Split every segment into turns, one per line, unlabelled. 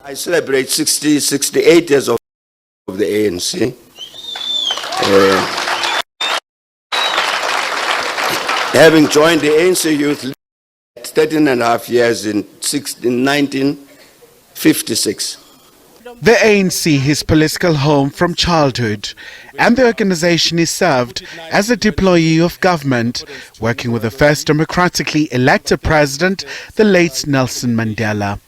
I celebrate 68 years of the ANC. Having joined the ANC Youth 13 and a half years in 1956.
The ANC, his political home from childhood, and the organization he served as a deployee of government, working with the first democratically elected president, the late Nelson Mandela.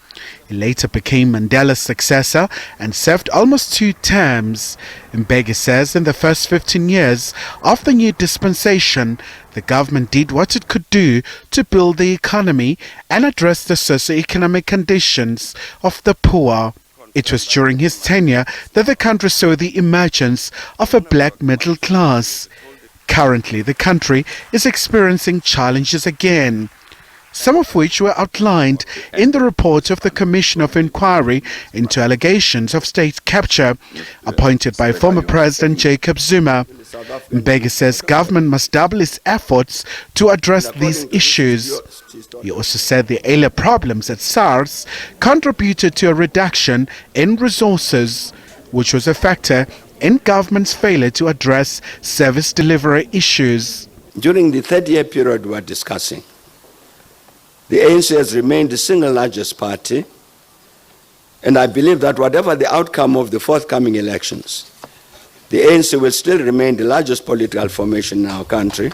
He later became Mandela's successor and served almost 2 terms. Mbeki says in the first 15 years of the new dispensation, the government did what it could do to build the economy and address the socio-economic conditions of the poor. It was during his tenure that the country saw the emergence of a black middle class. Currently, the country is experiencing challenges again, some of which were outlined in the report of the Commission of Inquiry into allegations of state capture, appointed by former President Jacob Zuma. Mbeki says government must double its efforts to address these issues. He also said the earlier problems at SARS contributed to a reduction in resources, which was a factor in government's failure to address service delivery issues.
During the 30-year period we are discussing, the ANC has remained the single largest party, and I believe that whatever the outcome of the forthcoming elections, the ANC will still remain the largest political formation in our country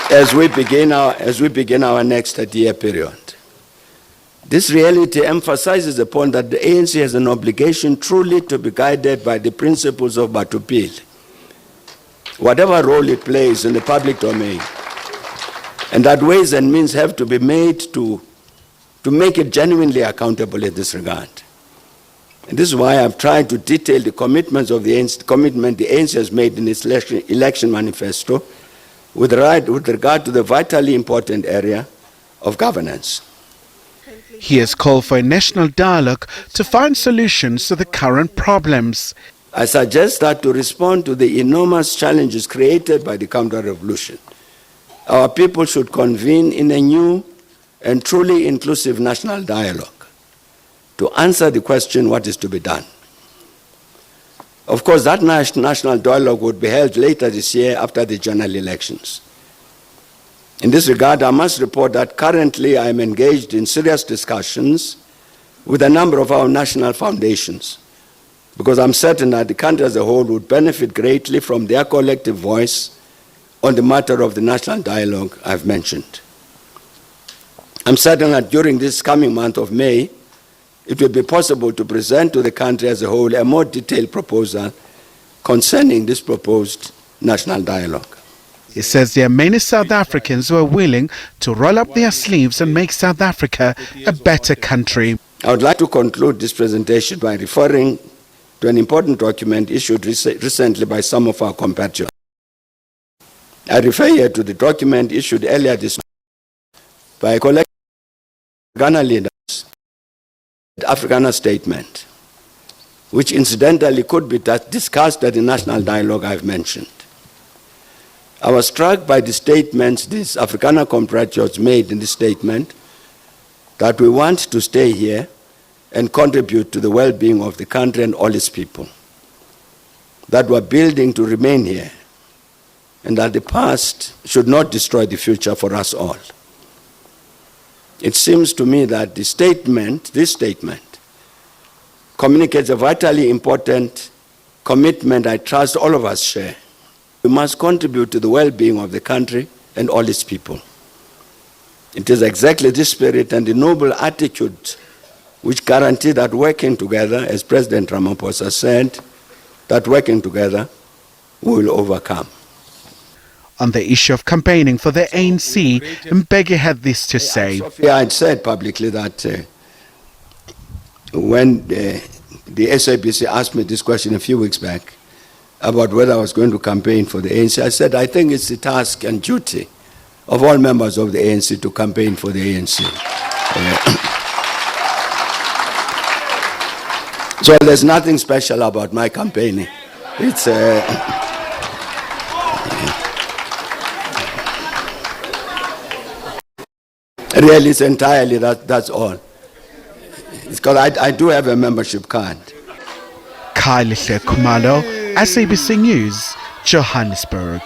as we begin our next 30-year period. This reality emphasizes the point that the ANC has an obligation truly to be guided by the principles of Batupile, whatever role it plays in the public domain, and that ways and means have to be made to make it genuinely accountable in this regard. And this is why I've tried to detail the commitments of the ANC, commitment the ANC has made in its election manifesto with regard to the vitally important area of governance.
He has called for a national dialogue to find solutions to the current problems.
I suggest that to respond to the enormous challenges created by the counter-revolution, our people should convene in a new and truly inclusive national dialogue to answer the question, what is to be done? Of course, that national dialogue would be held later this year after the general elections. In this regard, I must report that currently I am engaged in serious discussions with a number of our national foundations, because I'm certain that the country as a whole would benefit greatly from their collective voice on the matter of the national dialogue I've mentioned. I'm certain that during this coming month of May, it will be possible to present to the country as a whole a more detailed proposal concerning this proposed national dialogue.
He says there are many South Africans who are willing to roll up their sleeves and make South Africa a better country.
I would like to conclude this presentation by referring to an important document issued recently by some of our compatriots. I refer here to the document issued earlier this month by a collective of Ghana leaders, the Africana Statement, which incidentally could be discussed at the national dialogue I've mentioned. I was struck by the statements these Africana compatriots made in the statement that we want to stay here and contribute to the well-being of the country and all its people, that we're building to remain here, and that the past should not destroy the future for us all. It seems to me that this statement communicates a vitally important commitment I trust all of us share. We must contribute to the well-being of the country and all its people. It is exactly this spirit and the noble attitude which guarantee that working together, as President Ramaphosa said, that working together we will overcome.
On the issue of campaigning for the ANC, Mbeki had this to say.
I had said publicly that when the SABC asked me this question a few weeks back about whether I was going to campaign for the ANC, I said I think it's the task and duty of all members of the ANC to campaign for the ANC. So there's nothing special about my campaigning. It's Really, it's entirely that's all. Because I do have a membership card.
Khumalo, SABC News, Johannesburg.